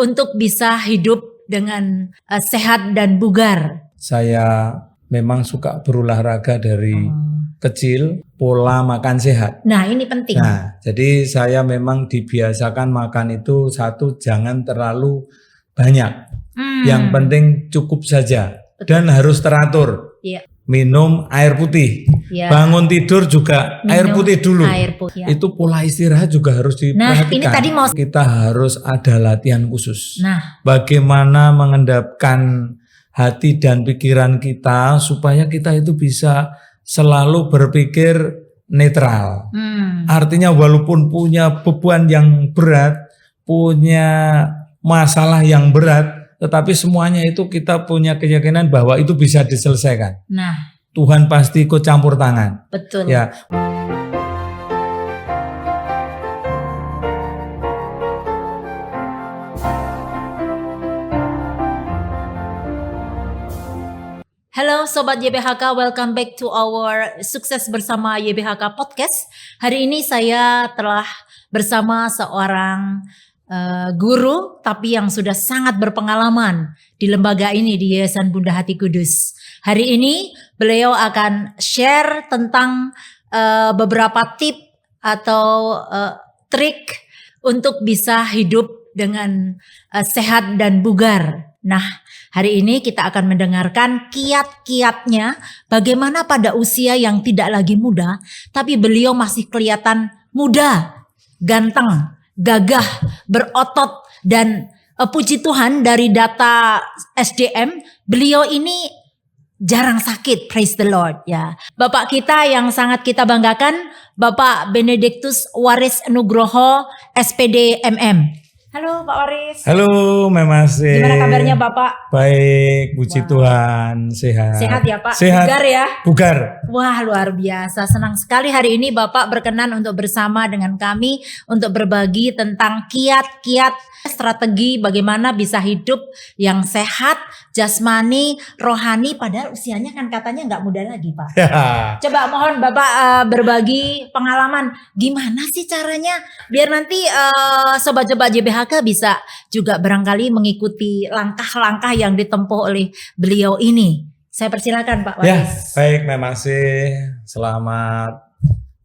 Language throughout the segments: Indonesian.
untuk bisa hidup dengan sehat dan bugar? Saya memang suka berolahraga dari kecil, pola makan sehat. Nah, ini penting. Nah, jadi saya memang dibiasakan makan itu satu, jangan terlalu banyak. Yang penting cukup saja. Betul. Dan harus teratur. Iya. Minum air putih. Ya. Bangun tidur juga Minum air putih dulu. Air putih, ya. Itu pola istirahat juga harus diperhatikan. Nah, ini tadi mau kita harus ada latihan khusus. Nah, Bagaimana mengendapkan hati dan pikiran kita supaya kita itu bisa selalu berpikir netral. Artinya walaupun punya beban yang berat, punya masalah yang berat, tetapi semuanya itu kita punya keyakinan bahwa itu bisa diselesaikan. Nah, Tuhan pasti ikut campur tangan. betul. Ya. Halo Sobat YBHK, welcome back to our Sukses Bersama YBHK Podcast. Hari ini saya telah bersama seorang guru tapi yang sudah sangat berpengalaman di lembaga ini, di Yayasan Bunda Hati Kudus. Hari ini beliau akan share tentang beberapa tip atau trik untuk bisa hidup dengan sehat dan bugar. Nah, hari ini kita akan mendengarkan kiat-kiatnya bagaimana pada usia yang tidak lagi muda, tapi beliau masih kelihatan muda, ganteng, gagah, berotot, dan puji Tuhan dari data SDM, beliau ini jarang sakit, praise the Lord ya. Bapak kita yang sangat kita banggakan, Bapak Benedictus Waris Nugroho, SPD MM. Halo Pak Waris. Halo Memase. Gimana kabarnya Bapak? Baik, puji Tuhan, sehat. Sehat ya Pak? Sehat. Bugar ya? Bugar. Wah, luar biasa. Senang sekali hari ini Bapak berkenan untuk bersama dengan kami untuk berbagi tentang kiat-kiat strategi bagaimana bisa hidup yang sehat, jasmani, rohani, padahal usianya kan katanya nggak muda lagi Pak. Ya. Coba mohon Bapak berbagi pengalaman gimana sih caranya biar nanti sobat-sobat JBHK bisa juga barangkali mengikuti langkah-langkah yang ditempuh oleh beliau ini. Saya persilakan Pak Waris. Ya, baik, Memase. Selamat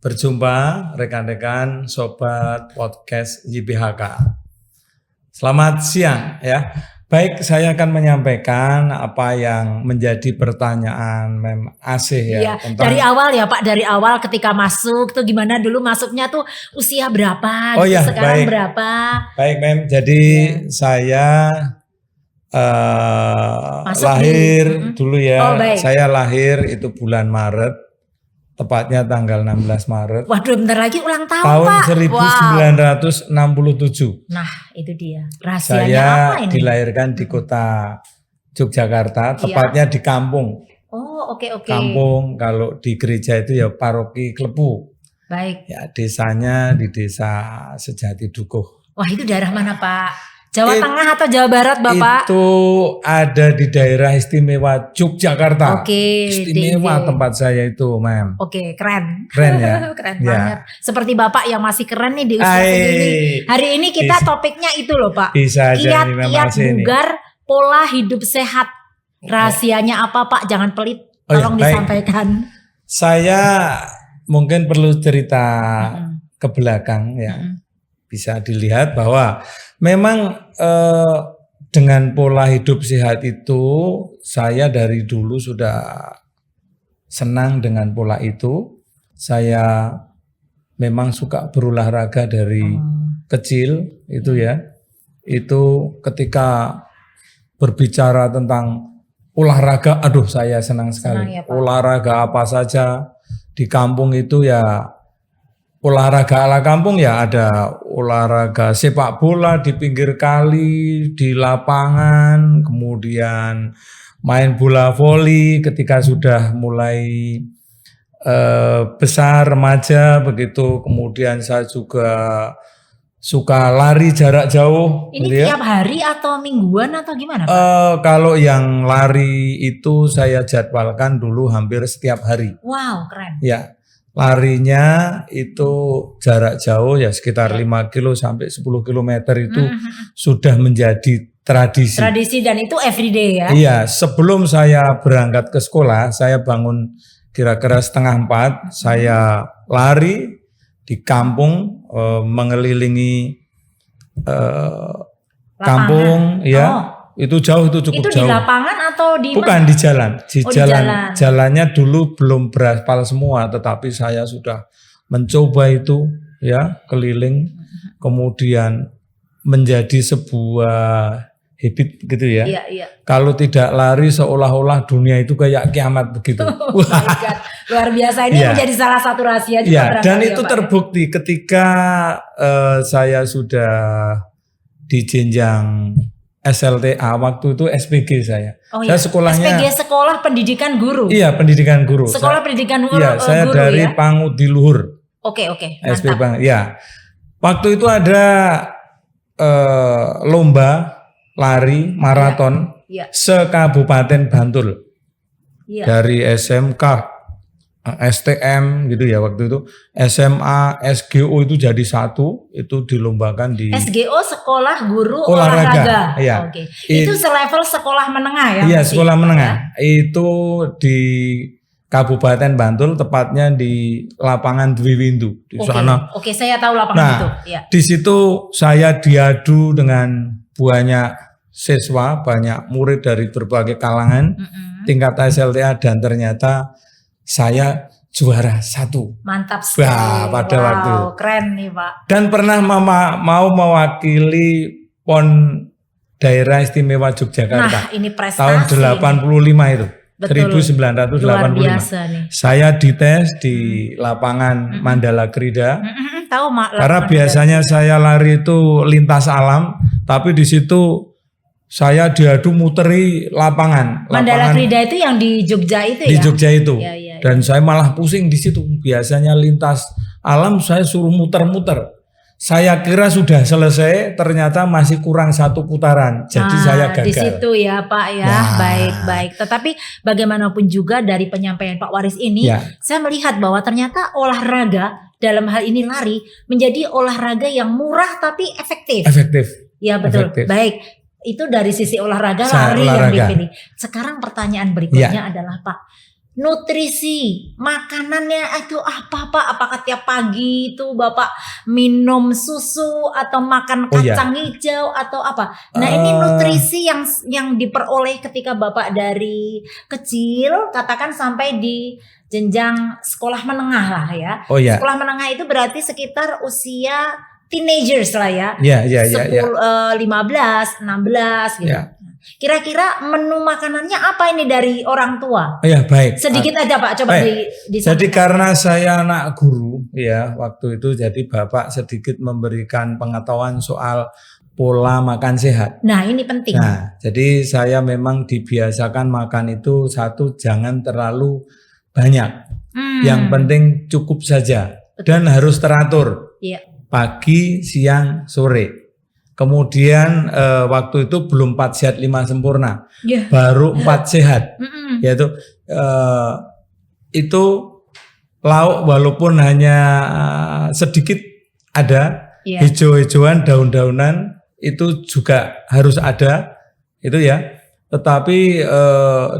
berjumpa rekan-rekan sobat podcast YBHK. Selamat siang ya. Baik, saya akan menyampaikan apa yang menjadi pertanyaan Mem Asih ya. Iya, dari awal ya Pak, dari awal ketika masuk tuh gimana dulu masuknya tuh usia berapa? Oh gitu, ya, sekarang baik. berapa? Baik Mem, jadi saya lahir dulu ya. Oh, baik. Saya lahir itu bulan Maret, tepatnya tanggal 16 Maret. Waduh, bentar lagi ulang tahun Tahun Pak. 1967. Nah, itu dia. Rahasianya Saya apa ini? dilahirkan di kota Yogyakarta, tepatnya di kampung. Oh, oke. Kampung, kalau di gereja itu ya paroki Klepu. Baik. Ya, desanya di desa Sejati Dukuh. Wah, itu daerah mana Pak? Jawa Tengah atau Jawa Barat Bapak? Itu ada di daerah istimewa Yogyakarta. Oke. Istimewa tempat saya itu, Mem. Oke, keren. Keren ya? Keren Ya. banget. Seperti Bapak yang masih keren nih di usia Hai. segini. Hari ini kita topiknya itu loh Pak. Bisa aja nih, Mem Kiat-kiat Asih ini. bugar, pola hidup sehat. Rahasianya apa Pak? Jangan pelit. Oh, ya, Tolong baik. disampaikan. Saya mungkin perlu cerita ke belakang ya. Bisa dilihat bahwa memang dengan pola hidup sehat itu saya dari dulu sudah senang dengan pola itu. Saya memang suka berolahraga dari kecil itu ya. Itu ketika berbicara tentang olahraga, aduh saya senang sekali. Senang ya, Pak. Olahraga apa saja di kampung itu ya. Olahraga ala kampung ya ada olahraga sepak bola di pinggir kali, di lapangan, kemudian main bola voli ketika sudah mulai besar remaja begitu. Kemudian saya juga suka lari jarak jauh. Ini gitu ya. tiap hari atau mingguan atau gimana Pak? Kalau yang lari itu saya jadwalkan dulu hampir setiap hari. Wow, keren. Ya. larinya itu jarak jauh ya sekitar 5 kilo sampai 10 kilometer itu sudah menjadi tradisi. Tradisi dan itu everyday ya? Iya, sebelum saya berangkat ke sekolah, saya bangun kira-kira 3:30, saya lari di kampung mengelilingi kampung, ya. Itu jauh, itu cukup jauh. Itu di lapangan atau di Bukan mana? di jalan, di jalan. Jalannya dulu belum beraspal semua, tetapi saya sudah mencoba itu ya keliling, kemudian menjadi sebuah habit gitu ya. Iya. Kalau tidak lari seolah-olah dunia itu kayak kiamat begitu. Oh luar biasa, ini menjadi salah satu rahasia juga. Ya, dan itu terbukti ketika saya sudah di jenjang SLTA, waktu itu SPG saya. Saya sekolahnya SPG Sekolah Pendidikan Guru. Iya, pendidikan guru. Sekolah Pendidikan Guru. Iya, saya guru, dari Pangudi Luhur. Oke. SP Bang. Ya. Waktu itu ada lomba lari maraton se-Kabupaten Bantul. Iya. Dari SMK, STM gitu ya waktu itu, SMA, SGO itu jadi satu, itu dilombakan di SGO Sekolah Guru Olahraga. Ya. Oke. Itu selevel sekolah menengah ya? Iya, sekolah menengah. Itu di Kabupaten Bantul, tepatnya di lapangan Dwi Windu di sana. Oke, saya tahu lapangan itu. Ya. Di situ saya diadu dengan banyak siswa, banyak murid dari berbagai kalangan, tingkat SLTA, dan ternyata saya juara 1. Mantap sekali. Pada waktu itu. Keren nih Pak. Dan pernah mau mewakili PON Daerah Istimewa Yogyakarta. Nah, ini prestasi. Tahun 85 itu. Betul. 1985. Luar biasa nih. Saya dites di lapangan Mandala Krida. Tahu karena biasanya saya lari itu lintas alam, tapi di situ saya diadu muteri lapangan. Mandala Krida itu yang di Jogja itu ya? Di Jogja itu. Ya. Dan saya malah pusing di situ. Biasanya lintas alam saya suruh muter-muter. Saya kira sudah selesai, ternyata masih kurang 1 putaran. Jadi saya gagal. Di situ ya Pak ya. Baik. Tetapi bagaimanapun juga dari penyampaian Pak Waris ini, saya melihat bahwa ternyata olahraga dalam hal ini lari menjadi olahraga yang murah tapi efektif. Ya betul. Baik. Itu dari sisi olahraga yang dipilih. Sekarang pertanyaan berikutnya adalah Pak, nutrisi makanannya itu apa Pak? Apakah tiap pagi itu Bapak minum susu atau makan kacang hijau atau apa? Nah ini nutrisi yang diperoleh ketika Bapak dari kecil, katakan sampai di jenjang sekolah menengah lah ya. Sekolah menengah itu berarti sekitar usia teenagers lah ya. 15, 16 gitu. Kira-kira menu makanannya apa ini dari orang tua? Baik. Sedikit aja Pak, coba Jadi karena saya anak guru ya, waktu itu jadi Bapak sedikit memberikan pengetahuan soal pola makan sehat. Nah, ini penting. Nah, jadi saya memang dibiasakan makan itu jangan terlalu banyak. Yang penting cukup saja. Dan harus teratur. Pagi, siang, sore. Kemudian waktu itu belum 4 sehat 5 sempurna, baru 4 sehat, yaitu itu lauk walaupun hanya sedikit ada, hijau-hijauan, daun-daunan itu juga harus ada, itu ya. Tetapi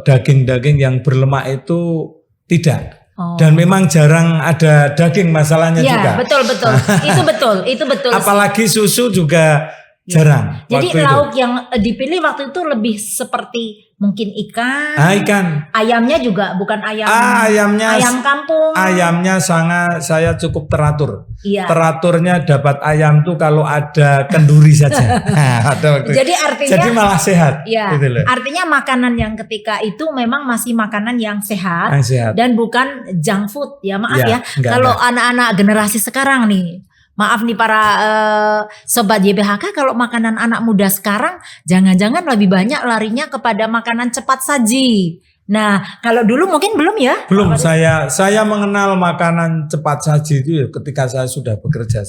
daging-daging yang berlemak itu tidak. Dan memang jarang ada daging masalahnya juga. Betul. Itu betul. Apalagi susu juga jarang. Jadi lauk yang dipilih waktu itu lebih seperti mungkin ikan. Ikan. Ayamnya juga bukan ayam. Ayam kampung. Ayamnya saya cukup teratur. Teraturnya dapat ayam tuh kalau ada kenduri saja. Jadi malah sehat. Gitu loh. Artinya makanan yang ketika itu memang masih makanan yang sehat. Dan bukan junk food ya, maaf ya. Kalau anak-anak generasi sekarang nih, maaf nih para sobat YBHK, kalau makanan anak muda sekarang jangan-jangan lebih banyak larinya kepada makanan cepat saji. Nah, kalau dulu mungkin belum ya? Belum. Saya mengenal makanan cepat saji itu ketika saya sudah bekerja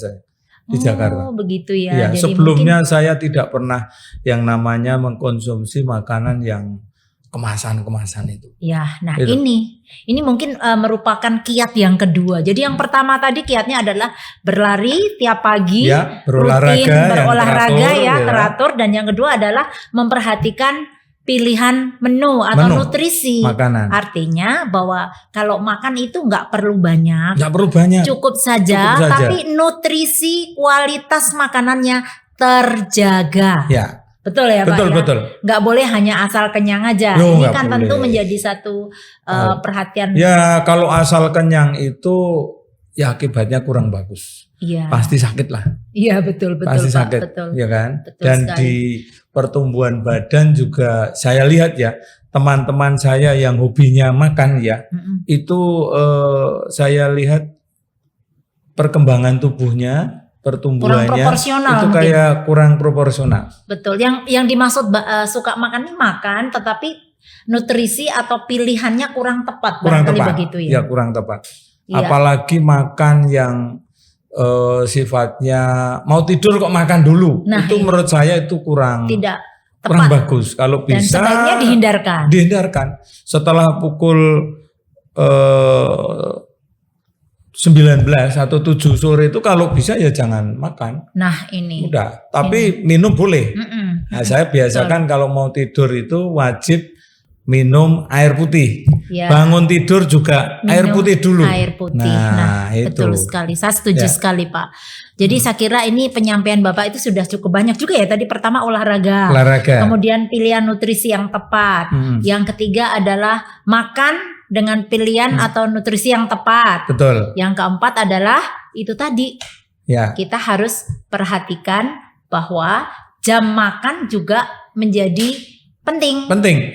di Jakarta. Begitu ya. Jadi sebelumnya saya tidak pernah yang namanya mengkonsumsi makanan yang kemasan-kemasan itu. Ya, nah Itu. ini mungkin merupakan kiat yang kedua. Jadi yang pertama tadi kiatnya adalah berlari tiap pagi, Ya, berolahraga yang teratur. Dan yang kedua adalah memperhatikan pilihan menu atau nutrisi. Makanan. Artinya bahwa kalau makan itu nggak perlu banyak, cukup saja, tapi nutrisi kualitas makanannya terjaga. Ya. Betul ya Pak? Betul. Nggak boleh hanya asal kenyang aja. Ini kan tentu menjadi satu perhatian. Ya kalau asal kenyang itu ya akibatnya kurang bagus. Iya. Pasti sakit lah. Iya betul Pasti Pak. sakit, betul. Ya kan? Betul Dan sekali. di pertumbuhan badan juga saya lihat ya teman-teman saya yang hobinya makan ya, itu saya lihat perkembangan tubuhnya, pertumbuhannya itu kayak kurang proporsional. Betul. Yang dimaksud suka makan ini makan, tetapi nutrisi atau pilihannya kurang tepat. Begitu ya. Ya kurang tepat. Ya. Apalagi makan yang sifatnya mau tidur kok makan dulu. Nah, itu menurut saya itu kurang tepat. Kurang bagus. Kalau bisa dan sebaiknya dihindarkan. Setelah pukul 19 atau 7 sore itu kalau bisa ya jangan makan. Nah ini. Udah, tapi minum boleh. Nah saya biasakan kalau mau tidur itu wajib minum air putih. Ya. Bangun tidur juga minum air putih dulu. Air putih. Nah itu. Betul sekali. Saya setuju sekali Pak. Jadi saya kira ini penyampaian Bapak itu sudah cukup banyak juga ya. Tadi pertama olahraga. Kemudian pilihan nutrisi yang tepat. Yang ketiga adalah makan dengan pilihan atau nutrisi yang tepat. Betul. Yang keempat adalah itu tadi. Ya. Kita harus perhatikan bahwa jam makan juga menjadi penting.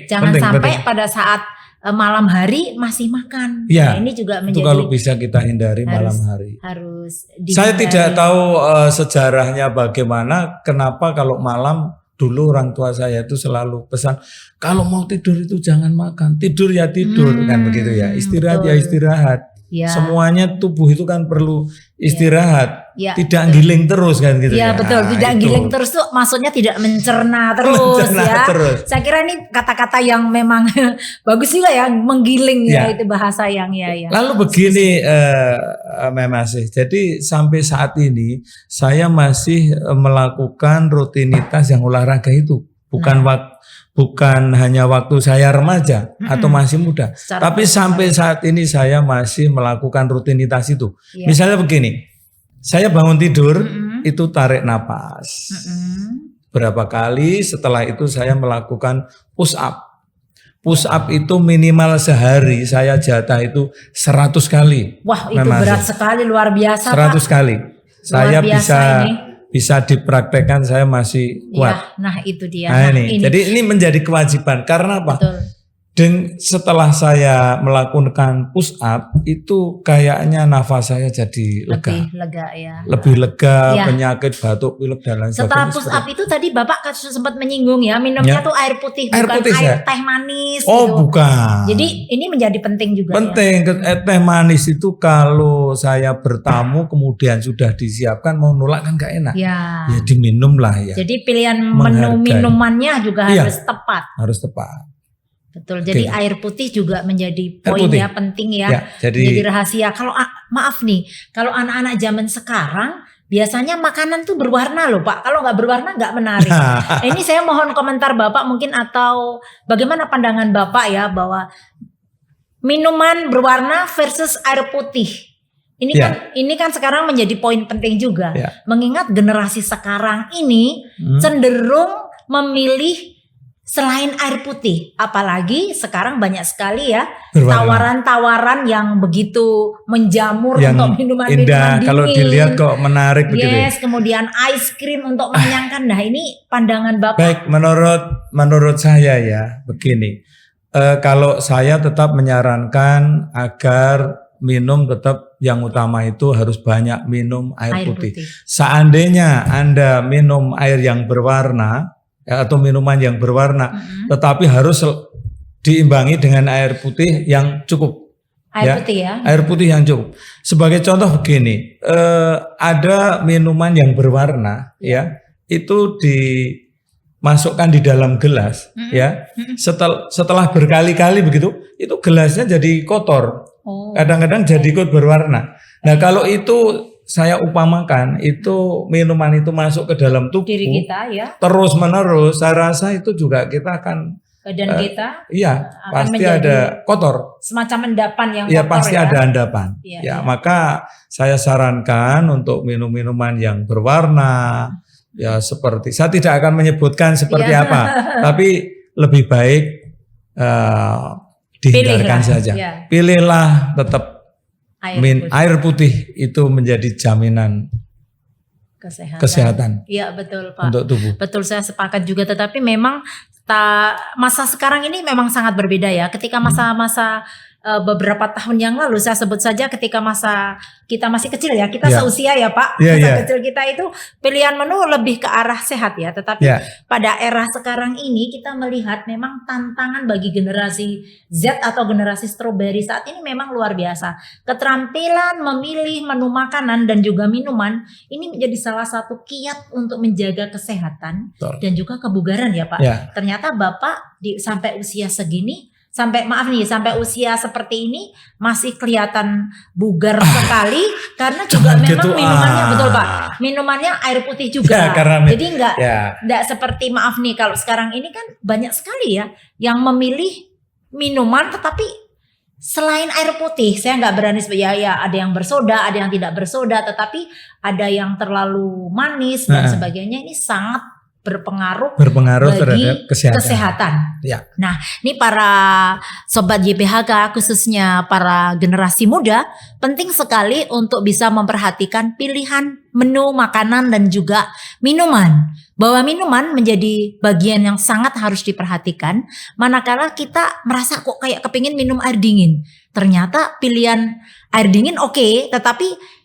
Jangan sampai pada saat malam hari masih makan. Ya, nah, ini juga menjadi. Itu kalau bisa kita hindari malam hari. Harus dihindari. Saya tidak tahu sejarahnya bagaimana. Kenapa kalau malam dulu orang tua saya itu selalu pesan kalau mau tidur itu jangan makan, tidur ya tidur kan begitu ya, istirahat ya istirahat. Ya. Semuanya tubuh itu kan perlu istirahat, tidak giling terus kan gitu ya. Iya betul, tidak giling terus tuh maksudnya tidak mencerna terus ya. Saya kira ini kata-kata yang memang bagus juga ya, menggiling ya itu bahasa yang ya. Lalu begini Masih, jadi sampai saat ini saya masih melakukan rutinitas yang olahraga itu, bukan hanya waktu saya remaja atau masih muda, tapi sampai saat ini saya masih melakukan rutinitas itu. Misalnya begini, saya bangun tidur itu tarik napas berapa kali, setelah itu saya melakukan push up. Push up itu minimal sehari saya jatah itu 100 kali. Wah itu berat sekali, luar biasa 100 kali. Saya bisa dipraktekkan, saya masih kuat. Ya, nah itu dia. Nah, ini. Jadi ini menjadi kewajiban karena apa? Betul. Dan setelah saya melakukan push up itu kayaknya nafas saya jadi lega. Lebih lega ya. Lebih lega, penyakit batuk, pilek dan lain sebagainya. Setelah push up itu tadi Bapak sempat menyinggung ya, minumnya tuh air putih, bukan air teh manis. Oh gitu. Bukan. Jadi ini menjadi penting juga. Penting, teh manis itu kalau saya bertamu kemudian sudah disiapkan mau nolak kan gak enak. Ya diminum lah ya. Jadi pilihan menu minumannya juga harus tepat. Harus tepat. Betul, jadi air putih juga menjadi poin ya, penting ya, jadi rahasia. Kalau maaf nih, kalau anak-anak zaman sekarang biasanya makanan tuh berwarna loh Pak. Kalau nggak berwarna nggak menarik. Ini saya mohon komentar Bapak mungkin, atau bagaimana pandangan Bapak ya, bahwa minuman berwarna versus air putih. Ini kan sekarang menjadi poin penting juga. Mengingat generasi sekarang ini cenderung memilih selain air putih, apalagi sekarang banyak sekali ya tawaran-tawaran yang begitu menjamur yang untuk minuman-minuman dingin. Kalau dilihat kok menarik begitu. Kemudian ice cream untuk mengenyangkan. Nah ini pandangan Bapak. Baik, menurut saya ya begini. Kalau saya tetap menyarankan agar minum tetap yang utama itu harus banyak minum air putih. Seandainya Anda minum air yang berwarna atau minuman yang berwarna, tetapi harus diimbangi dengan air putih yang cukup. Air putih yang cukup. Sebagai contoh begini, ada minuman yang berwarna, itu masukkan di dalam gelas, ya. Setelah berkali-kali begitu, itu gelasnya jadi kotor. Kadang-kadang jadi ikut berwarna. Nah, kalau itu saya upamakan, itu minuman itu masuk ke dalam tubuh Diri kita ya. terus menerus, saya rasa itu juga kita akan Badan kita iya, akan pasti menjadi ada kotor. semacam endapan yang Ya kotor pasti ya. ada endapan. Iya, Ya, iya. maka saya sarankan untuk minum-minuman yang berwarna, ya seperti saya tidak akan menyebutkan seperti Iya. apa, tapi lebih baik dihindarkan Pilihlah, saja. ya. Pilihlah tetap Air putih. air putih itu menjadi jaminan kesehatan Iya betul Pak. untuk tubuh. Betul, saya sepakat juga. Tetapi memang masa sekarang ini memang sangat berbeda ya. Ketika masa-masa beberapa tahun yang lalu, saya sebut saja ketika masa kita masih kecil ya, kita Ya. seusia ya Pak. Ya, Masa ya. kecil kita itu pilihan menu lebih ke arah sehat ya. Tetapi Ya. pada era sekarang ini kita melihat memang tantangan bagi generasi Z atau generasi strawberry saat ini memang luar biasa. Keterampilan memilih menu makanan dan juga minuman ini menjadi salah satu kiat untuk menjaga kesehatan Betul. dan juga kebugaran ya Pak. Ya. Ternyata Bapak sampai usia segini, sampai usia seperti ini masih kelihatan bugar sekali karena juga Jangan memang gitu, minumannya betul Pak. Minumannya air putih juga. Ya, karena Jadi enggak ya. seperti kalau sekarang ini kan banyak sekali ya yang memilih minuman tetapi selain air putih, saya nggak berani ya ada yang bersoda, ada yang tidak bersoda, tetapi ada yang terlalu manis dan sebagainya. Ini sangat berpengaruh bagi terhadap kesehatan. Ya. Nah, ini para sobat YBHK khususnya para generasi muda penting sekali untuk bisa memperhatikan pilihan menu makanan dan juga minuman. Bahwa minuman menjadi bagian yang sangat harus diperhatikan manakala kita merasa kok kayak kepingin minum air dingin. Ternyata pilihan air dingin oke, tetapi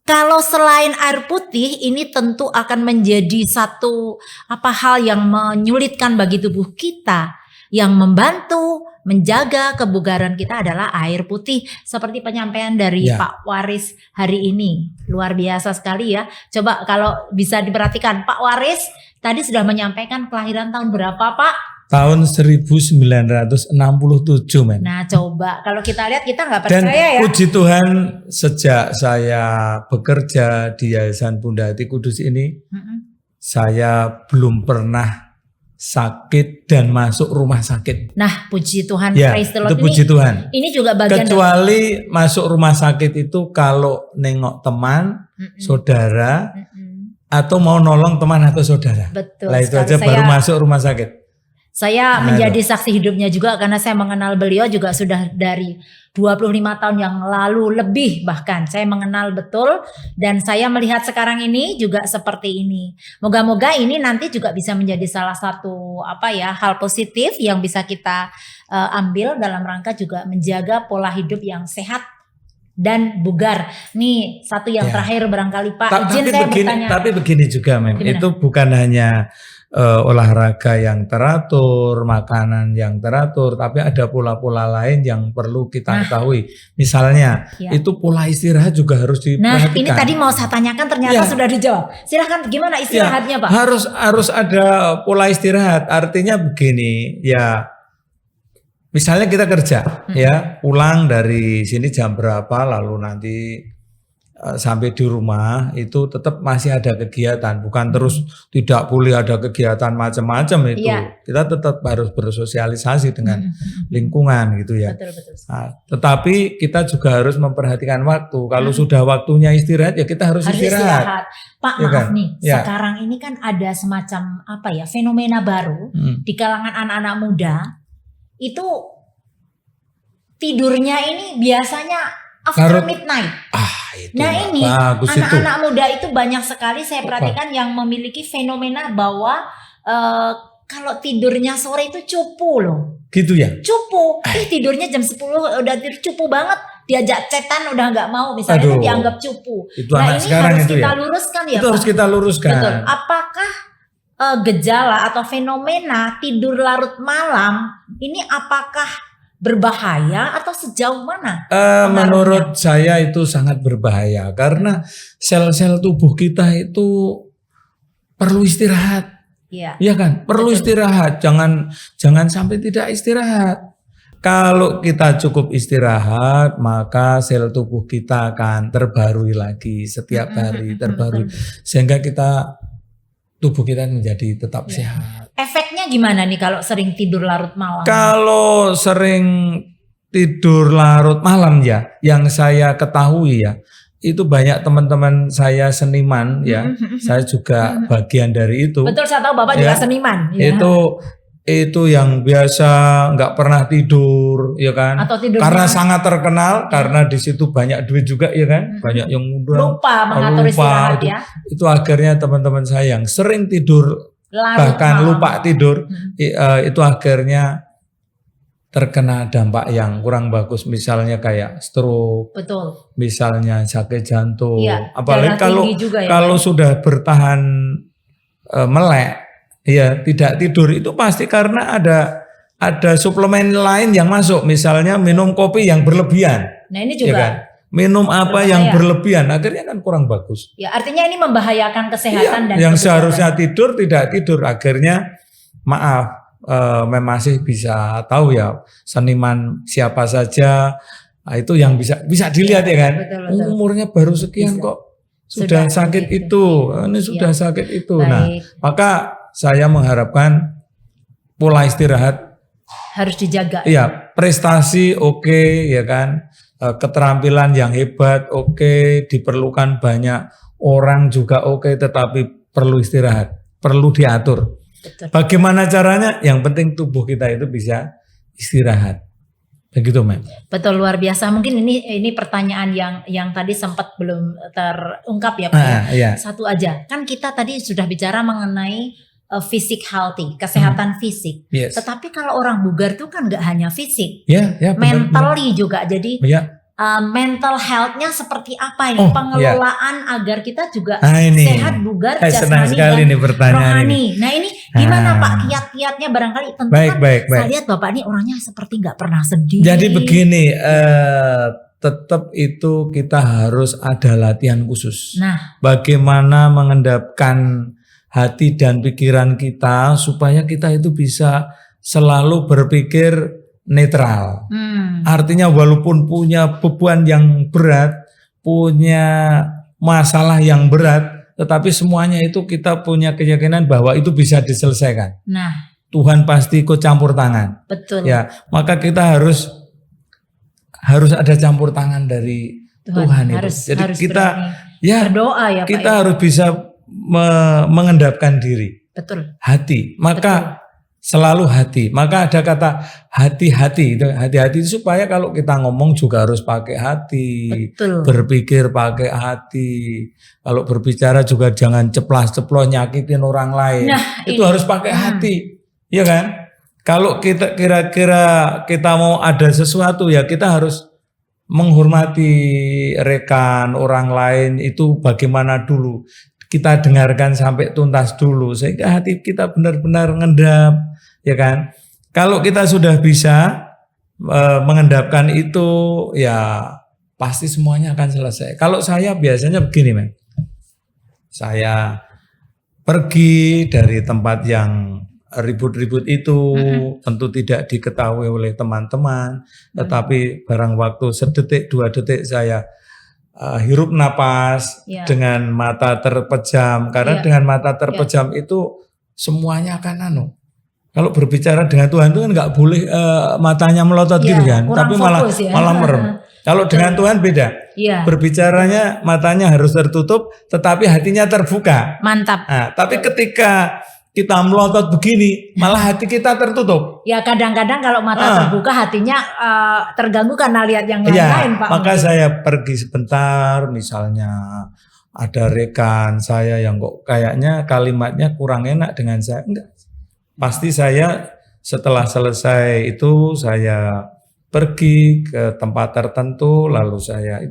kalau selain air putih ini tentu akan menjadi satu hal yang menyulitkan bagi tubuh kita. Yang membantu menjaga kebugaran kita adalah air putih. Seperti penyampaian dari Pak Waris hari ini. Luar biasa sekali ya. Coba kalau bisa diperhatikan Pak Waris tadi sudah menyampaikan kelahiran tahun berapa Pak? Tahun 1967 men. Nah coba kalau kita lihat kita nggak Dan percaya ya. puji Tuhan sejak saya bekerja di Yayasan Bunda Hati Kudus ini, saya belum pernah sakit dan masuk rumah sakit. Nah puji Tuhan, Ya, praise the itu Lord. puji Tuhan. Ini juga bagian Kecuali masuk rumah sakit itu kalau nengok teman, saudara, atau mau nolong teman atau saudara. Betul Lah itu sekali. aja baru masuk rumah sakit. Saya menjadi saksi hidupnya juga karena saya mengenal beliau juga sudah dari 25 tahun yang lalu lebih bahkan. Saya mengenal betul dan saya melihat sekarang ini juga seperti ini. Moga-moga ini nanti juga bisa menjadi salah satu hal positif yang bisa kita ambil dalam rangka juga menjaga pola hidup yang sehat dan bugar. Nih satu yang terakhir barangkali Pak. Izin saya bertanya. Tapi begini juga Mem, Gimana? itu bukan hanya olahraga yang teratur, makanan yang teratur, tapi ada pola-pola lain yang perlu kita ketahui. Misalnya, itu pola istirahat juga harus diperhatikan. Nah, ini tadi mau saya tanyakan ternyata sudah dijawab. Silahkan gimana istirahatnya Pak? Harus ada pola istirahat. Artinya begini, ya misalnya kita kerja, ya pulang dari sini jam berapa, lalu nanti sampai di rumah itu tetap masih ada kegiatan, bukan terus tidak boleh ada kegiatan macam-macam itu. Kita tetap harus bersosialisasi dengan lingkungan gitu ya. Betul. Nah, tetapi kita juga harus memperhatikan waktu. Kalau sudah waktunya istirahat ya kita harus istirahat. Pak Ya maaf kan? nih, Ya. sekarang ini kan ada semacam fenomena baru di kalangan anak-anak muda itu tidurnya ini biasanya after midnight. Itu Nah ini bagus anak-anak muda itu banyak sekali saya perhatikan yang memiliki fenomena bahwa kalau tidurnya sore itu cupu loh. Gitu ya? Cupu, tidurnya jam 10 udah tidur cupu banget. Diajak cetan udah nggak mau, misalnya itu dianggap cupu. Itu anak ini sekarang harus itu kita ya? luruskan ya Itu Pak. harus kita luruskan. Betul. Apakah gejala atau fenomena tidur larut malam ini apakah berbahaya atau sejauh mana? Menurut saya itu sangat berbahaya karena sel-sel tubuh kita itu perlu istirahat. Iya. Iya kan? Perlu istirahat, jangan sampai tidak istirahat. Kalau kita cukup istirahat, maka sel tubuh kita akan terbarui lagi setiap hari, terbarui sehingga tubuh kita menjadi tetap sehat. Efeknya gimana nih kalau sering tidur larut malam? Kalau sering tidur larut malam ya, yang saya ketahui ya, itu banyak teman-teman saya seniman ya, saya juga bagian dari itu. Betul, saya tahu Bapak juga seniman. Ya. Itu yang biasa nggak pernah tidur, ya kan? Atau karena sangat terkenal, karena di situ banyak duit juga, ya kan? Banyak yang lupa mengatur istirahat itu, ya. Itu akhirnya teman-teman saya yang sering tidur larut bahkan malam. Lupa tidur, itu akhirnya terkena dampak yang kurang bagus, misalnya kayak stroke, betul, misalnya sakit jantung, ya, apalagi kalau sudah bertahan melek, ya tidak tidur itu pasti karena ada suplemen lain yang masuk, misalnya minum kopi yang berlebihan. Nah ini juga. Ya kan? Minum apa yang berlebihan, akhirnya kan kurang bagus. Ya artinya ini membahayakan kesehatan dan yang seharusnya tidur tidak tidur, akhirnya maaf. Masih bisa tahu ya seniman siapa saja, itu yang bisa dilihat ya kan. Betul. Umurnya baru sekian kok sudah sakit itu, ini sudah sakit itu. Baik. Nah maka saya mengharapkan pola istirahat harus dijaga. Iya, prestasi oke, ya kan, keterampilan yang hebat oke, diperlukan banyak orang juga oke, tetapi perlu istirahat, perlu diatur. Betul. Bagaimana caranya? Yang penting tubuh kita itu bisa istirahat. Begitu, Mem. Betul, luar biasa. Mungkin ini pertanyaan yang tadi sempat belum terungkap ya, Pak. Iya. Satu aja. Kan kita tadi sudah bicara mengenai fisik healthy, kesehatan fisik. Yes. Tetapi kalau orang bugar tuh kan nggak hanya fisik, mentally juga. Jadi mental health-nya seperti apa ini? Pengelolaan agar kita juga sehat, bugar, jasmani dan rohani. Nah ini gimana Pak kiat-kiatnya barangkali? Tentu baik. Saya lihat Bapak ini orangnya seperti nggak pernah sedih. Jadi begini, tetap itu kita harus ada latihan khusus. Nah, bagaimana mengendapkan hati dan pikiran kita supaya kita itu bisa selalu berpikir netral. Artinya walaupun punya beban yang berat, punya masalah yang berat, tetapi semuanya itu kita punya keyakinan bahwa itu bisa diselesaikan. Nah, Tuhan pasti ikut campur tangan. Betul. Ya, maka kita harus ada campur tangan dari Tuhan itu. Jadi kita berdoa ya Pak. Kita harus bisa mengendapkan diri. Betul. Hati. Maka selalu hati. Maka ada kata hati-hati. Hati-hati supaya kalau kita ngomong juga harus pakai hati. Betul. Berpikir pakai hati. Kalau berbicara juga jangan ceplas-ceplos nyakitin orang lain. Nah, itu harus pakai hati. Iya kan? Kalau kita kira-kira kita mau ada sesuatu ya kita harus menghormati rekan orang lain itu bagaimana dulu. Kita dengarkan sampai tuntas dulu sehingga hati kita benar-benar ngendap, ya kan? Kalau kita sudah bisa mengendapkan itu, ya pasti semuanya akan selesai. Kalau saya biasanya begini, men. Saya pergi dari tempat yang ribut-ribut itu, tentu tidak diketahui oleh teman-teman, tetapi barang waktu sedetik, 2 detik saya hirup napas dengan mata terpejam, karena dengan mata terpejam itu semuanya akan kalau berbicara dengan Tuhan itu kan nggak boleh matanya melotot gitu kan, tapi malah merem. Kalau dengan Tuhan beda, berbicaranya matanya harus tertutup, tetapi hatinya terbuka. Mantap. Nah, tapi ketika kita melotot begini, malah hati kita tertutup. Ya kadang-kadang kalau mata terbuka hatinya terganggu karena lihat yang lain-lain Pak. Maka saya pergi sebentar, misalnya ada rekan saya yang kok kayaknya kalimatnya kurang enak dengan saya. Enggak. Pasti saya setelah selesai itu saya pergi ke tempat tertentu, lalu saya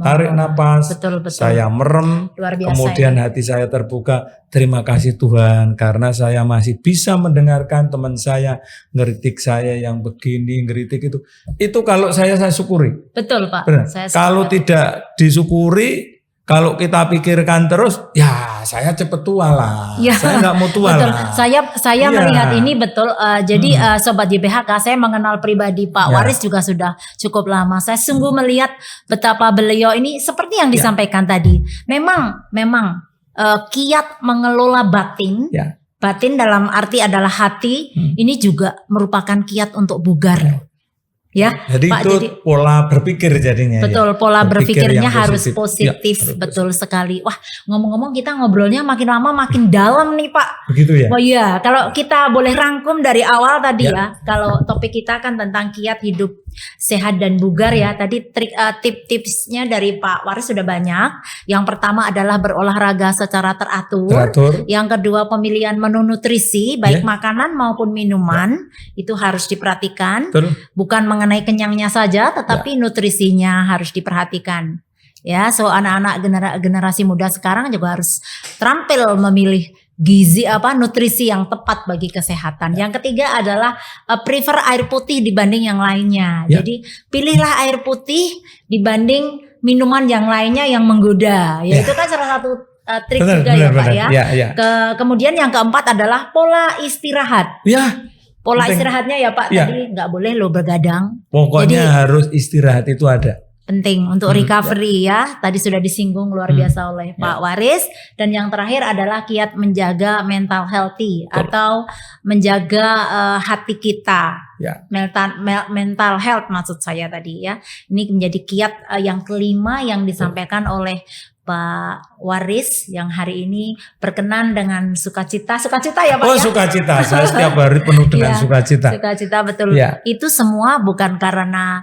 tarik napas, betul. Saya merem, kemudian hati saya terbuka. Terima kasih Tuhan karena saya masih bisa mendengarkan teman saya ngeritik saya yang begini, ngeritik itu. Itu kalau saya syukuri. Betul Pak. Kalau tidak disyukuri, Kalau kita pikirkan terus, ya saya cepet tua lah, Ya, saya nggak mau tua betul. lah. Saya Iya. melihat ini betul. Jadi Sobat YBHK, saya mengenal pribadi Pak Ya. Waris juga sudah cukup lama. Saya sungguh melihat betapa beliau ini seperti yang disampaikan tadi. Memang kiat mengelola batin. Ya. Batin dalam arti adalah hati. Ini juga merupakan kiat untuk bugar. Ya, Jadi Pak, itu pola berpikir jadinya. betul, ya. pola Berpikir berpikirnya yang harus positif. positif, Ya, harus betul sekali. Wah, ngomong-ngomong kita ngobrolnya makin lama makin dalam nih Pak. Begitu ya. Oh iya, kalau kita boleh rangkum dari awal tadi ya, kalau topik kita kan tentang kiat hidup sehat dan bugar ya. Tadi tip-tipsnya dari Pak Waris sudah banyak. Yang pertama adalah berolahraga secara teratur. Yang kedua pemilihan menu nutrisi, baik makanan maupun minuman, itu harus diperhatikan. Betul. Bukan mengenai kenyangnya saja, tetapi nutrisinya harus diperhatikan. Ya, so anak-anak generasi muda sekarang juga harus terampil memilih gizi nutrisi yang tepat bagi kesehatan. Yang ketiga adalah prefer air putih dibanding yang lainnya. Jadi pilihlah air putih dibanding minuman yang lainnya yang menggoda. Ya itu kan salah satu trik juga ya Pak ya. Kemudian yang keempat adalah pola istirahat. Ya. Pola istirahatnya ya Pak, tadi nggak boleh lo bergadang. Pokoknya harus istirahat itu ada. Penting untuk recovery ya. Tadi sudah disinggung luar biasa oleh Pak Waris. Dan yang terakhir adalah kiat menjaga mental healthy atau menjaga hati kita. Mental health maksud saya tadi ya. Ini menjadi kiat yang kelima yang disampaikan oleh Pak Waris yang hari ini berkenan dengan sukacita ya Pak. Oh sukacita, saya setiap hari penuh dengan sukacita. Sukacita betul. Itu semua bukan karena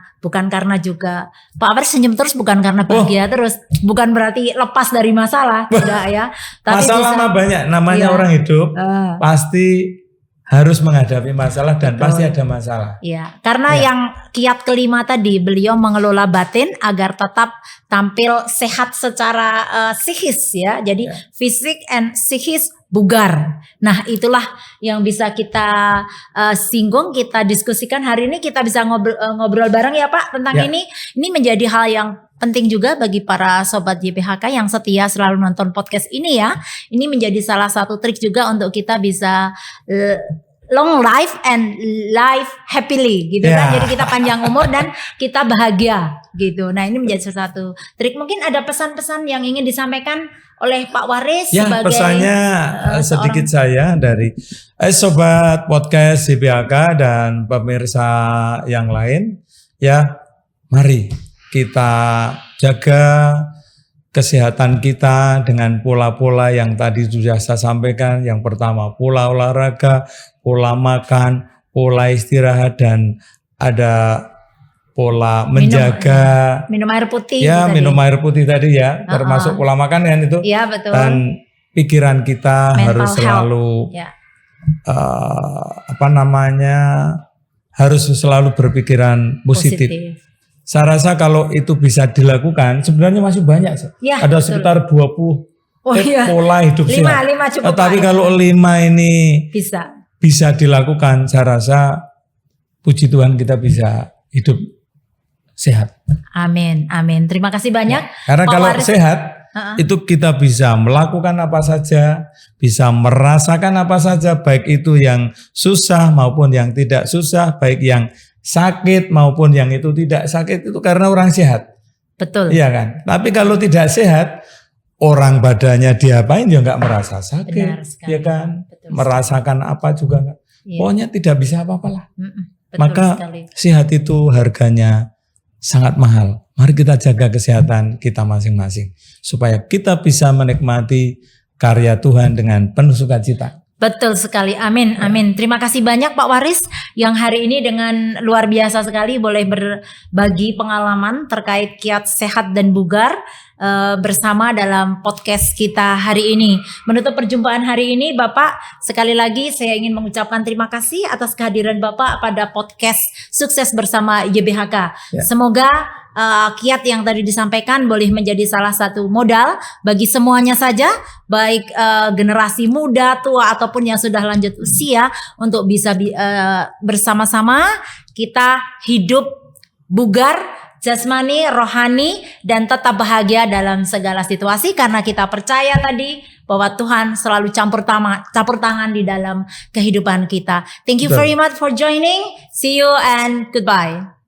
juga Pak Waris senyum terus bukan karena bahagia terus, bukan berarti lepas dari masalah, tidak ya. Tapi masalah mah banyak, namanya orang hidup pasti harus menghadapi masalah dan pasti ada masalah. Iya, karena yang kiat kelima tadi beliau mengelola batin agar tetap tampil sehat secara psikis ya. Jadi fisik and psikis bugar. Nah, itulah yang bisa kita singgung, kita diskusikan hari ini, kita bisa ngobrol bareng ya Pak tentang ini. Ini menjadi hal yang penting juga bagi para sobat YBHK yang setia selalu nonton podcast ini ya. Ini menjadi salah satu trik juga untuk kita bisa long life and life happily gitu kan. Jadi kita panjang umur dan kita bahagia gitu. Nah, ini menjadi salah satu trik. Mungkin ada pesan-pesan yang ingin disampaikan oleh Pak Waris sebagai pesannya sedikit saya dari sobat podcast YBHK dan pemirsa yang lain ya. Mari kita jaga kesehatan kita dengan pola-pola yang tadi sudah saya sampaikan. Yang pertama pola olahraga, pola makan, pola istirahat, dan ada pola menjaga minum air putih. Minum air putih tadi ya, termasuk pola makan kan itu. Iya betul. Dan pikiran kita harus selalu harus selalu berpikiran positif. Saya rasa kalau itu bisa dilakukan, sebenarnya masih banyak. Ada sekitar 20 pola hidup sehat. 5 cukup. Tapi kalau 5 ini bisa dilakukan, saya rasa puji Tuhan kita bisa hidup sehat. Amin. Terima kasih banyak. Karena Pak kalau Waris, sehat itu kita bisa melakukan apa saja, bisa merasakan apa saja, baik itu yang susah maupun yang tidak susah, baik yang sakit maupun yang itu tidak sakit, itu karena orang sehat. Betul. Iya kan? Tapi kalau tidak sehat, orang badannya diapain juga nggak merasa sakit, ya kan? Betul merasakan sekali. Apa juga nggak. Pokoknya tidak bisa apa-apalah. Maka sehat itu harganya sangat mahal. Mari kita jaga kesehatan kita masing-masing supaya kita bisa menikmati karya Tuhan dengan penuh sukacita. Betul sekali, amin. Terima kasih banyak Pak Waris yang hari ini dengan luar biasa sekali boleh berbagi pengalaman terkait kiat sehat dan bugar bersama dalam podcast kita hari ini. Menutup perjumpaan hari ini Bapak, sekali lagi saya ingin mengucapkan terima kasih atas kehadiran Bapak pada podcast Sukses Bersama YBHK. Semoga kiat yang tadi disampaikan boleh menjadi salah satu modal bagi semuanya saja, baik generasi muda, tua ataupun yang sudah lanjut usia, untuk bisa bersama-sama kita hidup bugar jasmani, rohani, dan tetap bahagia dalam segala situasi karena kita percaya tadi bahwa Tuhan selalu campur tangan di dalam kehidupan kita. Thank you very much for joining. See you and goodbye.